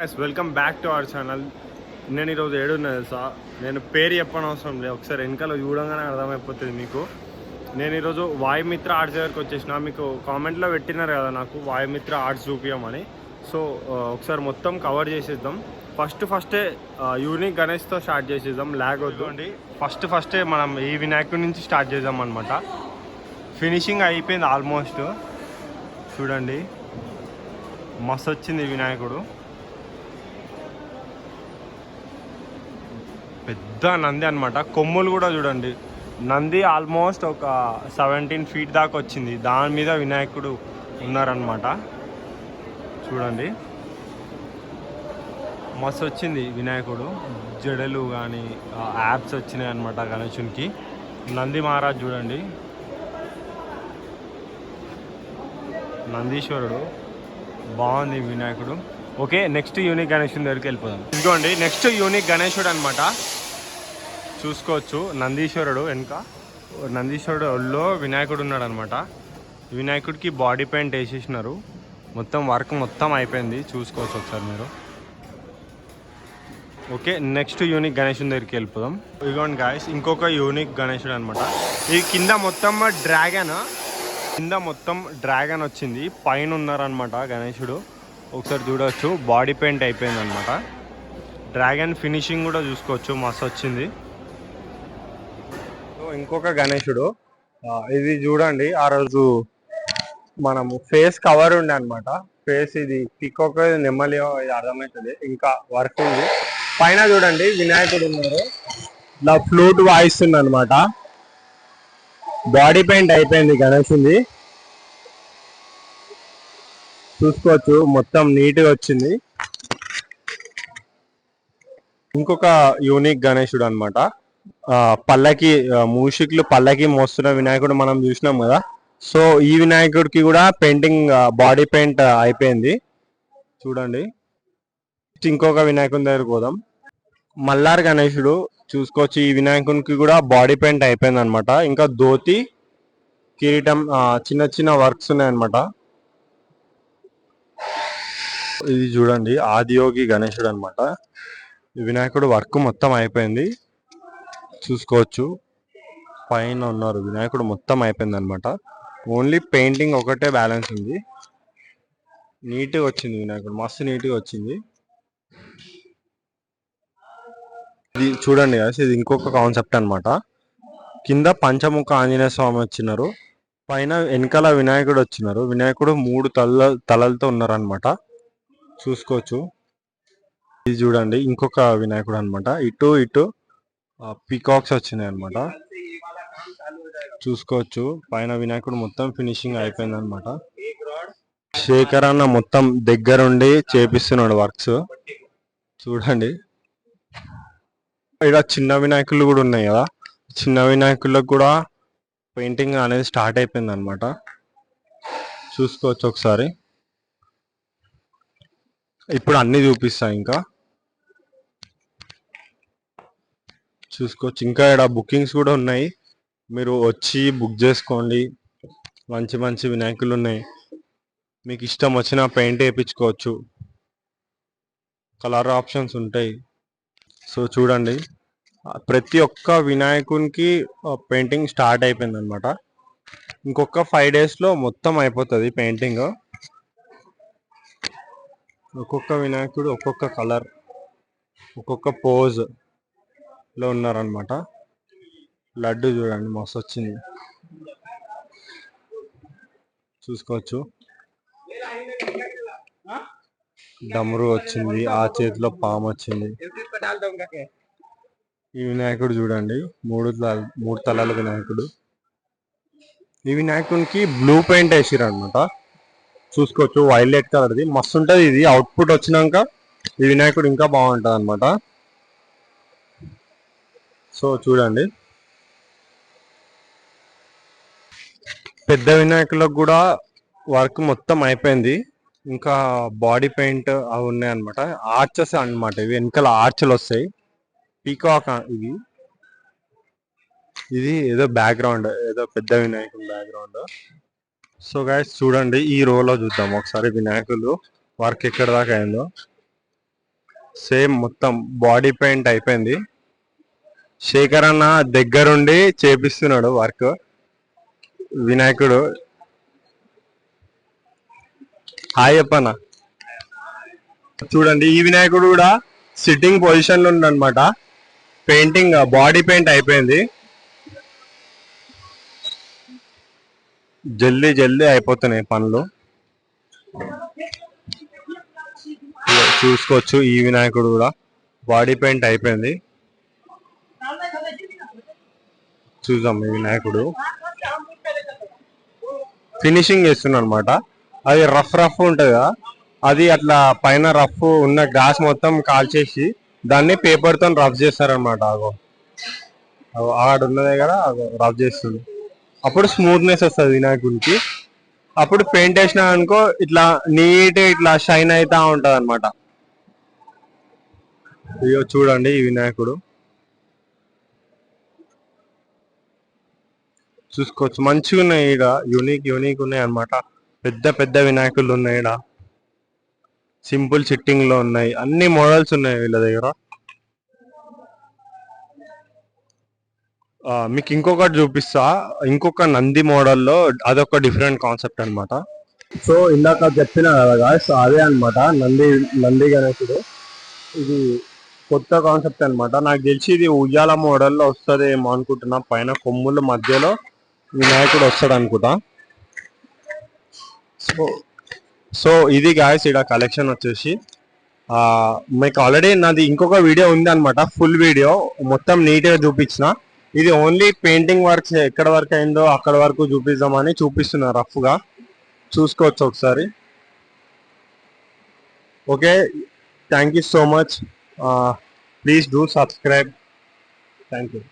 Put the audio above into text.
Welcome back to our channel. నేను ఈరోజు ఏడున్నా తెలుసా. నేను పేరు చెప్పనవసరం లేదు, ఒకసారి వెనకాల చూడంగానే అర్థమైపోతుంది మీకు. నేను ఈరోజు వాయుమిత్ర ఆర్ట్స్ దగ్గరికి వచ్చేసిన. మీకు కామెంట్లో పెట్టినారు కదా నాకు వాయుమిత్ర ఆర్ట్స్ చూపించమని. సో ఒకసారి మొత్తం కవర్ చేసేద్దాం. ఫస్టే యూనిక్ గణేష్తో స్టార్ట్ చేసేద్దాం, ల్యాగ్ వద్దు అండి. ఫస్టే మనం ఈ వినాయకుడి నుంచి స్టార్ట్ చేద్దాం అనమాట. ఫినిషింగ్ అయిపోయింది ఆల్మోస్ట్. చూడండి మస్తు వచ్చింది వినాయకుడు. పెద్ద నంది అనమాట. కొమ్ములు కూడా చూడండి, నంది ఆల్మోస్ట్ ఒక 17 ఫీట్ దాకా వచ్చింది. దాని మీద వినాయకుడు ఉన్నారనమాట. చూడండి మస్తు వచ్చింది వినాయకుడు. జడలు కానీ యాప్స్ వచ్చినాయి అనమాట గణేశునికి. నంది మహారాజ్ చూడండి, నందీశ్వరుడు బాగుంది వినాయకుడు. ఓకే, నెక్స్ట్ యూనిక్ గణేశుని దగ్గరికి వెళ్ళిపోదాం. ఇదిగోండి నెక్స్ట్ యూనిక్ గణేశుడు అనమాట. చూసుకోవచ్చు నందీశ్వరుడు వెనుక. నందీశ్వరుడు ఒళ్ళో వినాయకుడు ఉన్నాడు అనమాట. వినాయకుడికి బాడీ పెయింట్ వేసేసినారు. మొత్తం వర్క్ మొత్తం అయిపోయింది, చూసుకోవచ్చు ఒకసారి మీరు. ఓకే, నెక్స్ట్ యూనిక్ గణేశుని దగ్గరికి వెళ్ళిపోదాం. ఇదిగోండి గాయస్, ఇంకొక యూనిక్ గణేశుడు అనమాట. ఈ కింద మొత్తం డ్రాగన్ వచ్చింది. పైన ఉన్నారనమాట గణేశుడు. ఒకసారి చూడవచ్చు, బాడీ పెయింట్ అయిపోయింది అనమాట. డ్రాగన్ ఫినిషింగ్ కూడా చూసుకోవచ్చు, మస్తు వచ్చింది. ఇంకొక గణేశుడు ఇది చూడండి. ఆ రోజు మనము ఫేస్ కవర్ ఉండే అనమాట. ఫేస్ ఇది పికొక నెమ్మలి, ఇది అర్థమవుతుంది. ఇంకా వర్క్ ఉంది. పైన చూడండి వినాయకుడు ఉన్నారు, ఇలా ఫ్లూట్ వాయిస్తుంది అనమాట. బాడీ పెయింట్ అయిపోయింది గణేశుంది. చూసుకోవచ్చు మొత్తం నీట్గా వచ్చింది. ఇంకొక యూనిక్ గణేశుడు అనమాట. పల్లకి మూషికులు పల్లకి మోస్తున్న వినాయకుడు మనం చూసినాం కదా. సో ఈ వినాయకుడికి కూడా పెయింటింగ్ బాడీ పెయింట్ అయిపోయింది. చూడండి ఇంకొక వినాయకుని దగ్గరకు పోదాం. మల్లార్ గణేశుడు చూసుకోవచ్చు. ఈ వినాయకునికి కూడా బాడీ పెయింట్ అయిపోయింది అనమాట. ఇంకా ధోతి, కిరీటం, చిన్న చిన్న వర్క్స్ ఉన్నాయన్నమాట. ఇది చూడండి ఆదియోగి గణేశుడు అనమాట. వినాయకుడు వర్క్ మొత్తం అయిపోయింది, చూసుకోవచ్చు. పైన ఉన్నారు వినాయకుడు మొత్తం అయిపోయింది అనమాట. ఓన్లీ పెయింటింగ్ ఒకటే బ్యాలెన్స్ ఉంది. నీట్గా వచ్చింది వినాయకుడు, మస్తు నీట్గా వచ్చింది. ఇది చూడండి ఇది ఇంకొక కాన్సెప్ట్ అనమాట. కింద పంచముఖ ఆంజనేయ స్వామి వచ్చినారు, పైన వెనకాల వినాయకుడు వచ్చినారు. వినాయకుడు 3 తలలతో ఉన్నారనమాట, చూసుకోవచ్చు. ఇది చూడండి ఇంకొక వినాయకుడు అనమాట. ఇటు పీకాక్స్ వచ్చినాయి అనమాట, చూసుకోవచ్చు. పైన వినాయకుడు మొత్తం ఫినిషింగ్ అయిపోయింది అనమాట. శేఖర్ అన్న మొత్తం దగ్గరుండి చేపిస్తున్నాడు వర్క్స్, చూడండి. ఇక్కడ చిన్న వినాయకులు కూడా ఉన్నాయి కదా. చిన్న వినాయకులకు కూడా పెయింటింగ్ అనేది స్టార్ట్ అయిపోయింది అనమాట, చూసుకోవచ్చు ఒకసారి. ఇప్పుడు అన్ని చూపిస్తా, ఇంకా చూసుకోవచ్చు. ఇంకా ఇక్కడ బుకింగ్స్ కూడా ఉన్నాయి, మీరు వచ్చి బుక్ చేసుకోండి. మంచి మంచి వినాయకులు ఉన్నాయి, మీకు ఇష్టం వచ్చిన పెయింట్ వేయించుకోవచ్చు. కలర్ ఆప్షన్స్ ఉంటాయి. సో చూడండి ప్రతి ఒక్క వినాయకునికి పెయింటింగ్ స్టార్ట్ అయిపోయింది అనమాట. ఇంకొక 5 డేస్లో మొత్తం అయిపోతుంది పెయింటింగ్. ఒక్కొక్క వినాయకుడు ఒక్కొక్క కలర్, ఒక్కొక్క పోజ్ లో ఉన్నారనమాట. లడ్డు చూడండి మస్తు వచ్చింది, చూసుకోవచ్చు. డమరు వచ్చింది, ఆ చేతిలో పాము వచ్చింది. ఈ వినాయకుడు చూడండి 3 తలల వినాయకుడు. ఈ వినాయకునికి బ్లూ పెయింట్ వేసిరు అనమాట, చూసుకోవచ్చు. వైలెట్ కలర్ది మస్తు ఉంటుంది. ఇది అవుట్పుట్ వచ్చినాక ఈ వినాయకుడు ఇంకా బాగుంటుంది అనమాట. సో చూడండి పెద్ద వినాయకులకు కూడా వర్క్ మొత్తం అయిపోయింది. ఇంకా బాడీ పెయింట్ అవి ఉన్నాయి అనమాట. ఆర్చెస్ అనమాట, ఇవి వెనకాల ఆర్చులు వస్తాయి. పీకాక్ ఇది ఏదో బ్యాక్గ్రౌండ్, ఏదో పెద్ద వినాయకుడు బ్యాక్గ్రౌండ్. సో గైస్ చూడండి ఈ రోలో చూద్దాం ఒకసారి వినాయకులు వర్క్ ఎక్కడ దాకా అయిందో. సేమ్ మొత్తం బాడీ పెయింట్ అయిపోయింది. శేఖర్ అన్న దగ్గరుండి చేపిస్తున్నాడు వర్క్. వినాయకుడు హాయ్ చెప్పన్న. చూడండి ఈ వినాయకుడు కూడా సిట్టింగ్ పొజిషన్ లో ఉందన్నమాట. పెయింటింగ్ బాడీ పెయింట్ అయిపోయింది. జల్దీ జల్దీ అయిపోతున్నాయి పనులు. చూసుకోవచ్చు ఈ వినాయకుడు కూడా బాడీ పెయింట్ అయిపోయింది. చూద్దాం ఈ వినాయకుడు ఫినిషింగ్ చేస్తున్నా అనమాట. అది రఫ్ రఫ్ ఉంటది కదా, అది అట్లా పైన రఫ్ ఉన్న గ్లాస్ మొత్తం కాల్చేసి దాన్ని పేపర్ తో రఫ్ చేస్తారనమాట. ఆడున్నదే కదా రఫ్ చేస్తుంది. అప్పుడు స్మూత్నెస్ వస్తుంది వినాయకుడికి. అప్పుడు పెయింట్ వేసినా అనుకో ఇట్లా నీట్ ఇట్లా షైన్ అవుతా ఉంటది అనమాట. అయ్యో చూడండి ఈ వినాయకుడు చూసుకోవచ్చు. మంచిగా ఉన్నాయి ఈడ, యూనిక్ యూనిక్ ఉన్నాయి అనమాట. పెద్ద పెద్ద వినాయకులు ఉన్నాయి ఈడ. సింపుల్ సిట్టింగ్ లో ఉన్నాయి, అన్ని మోడల్స్ ఉన్నాయి వీళ్ళ దగ్గర. మీకు ఇంకొకటి చూపిస్తా, ఇంకొక నంది మోడల్లో. అదొక డిఫరెంట్ కాన్సెప్ట్ అనమాట. సో ఇందాక చెప్పిన కదా సో అదే అనమాట నంది నంది గణేశుడు. ఇది కొత్త కాన్సెప్ట్ అనమాట. నాకు తెలిసి ఇది ఉయ్యాల మోడల్లో వస్తుంది ఏమో అనుకుంటున్నా. పైన కొమ్ముల మధ్యలో వినాయకుడు వస్తాడు అనుకుంటా. సో సో ఇది గాయస్ ఇక్కడ కలెక్షన్ వచ్చేసి మీకు ఆల్రెడీ నాది ఇంకొక వీడియో ఉంది అనమాట. ఫుల్ వీడియో మొత్తం నీట్గా చూపించిన. ఇది ఓన్లీ పెయింటింగ్ వర్క్స్ ఎక్కడ వరకు అయిందో అక్కడ వరకు చూపిద్దామని చూపిస్తున్నా రఫ్గా. చూసుకోవచ్చు ఒకసారి. Okay, thank you so much. Please do subscribe. Thank you.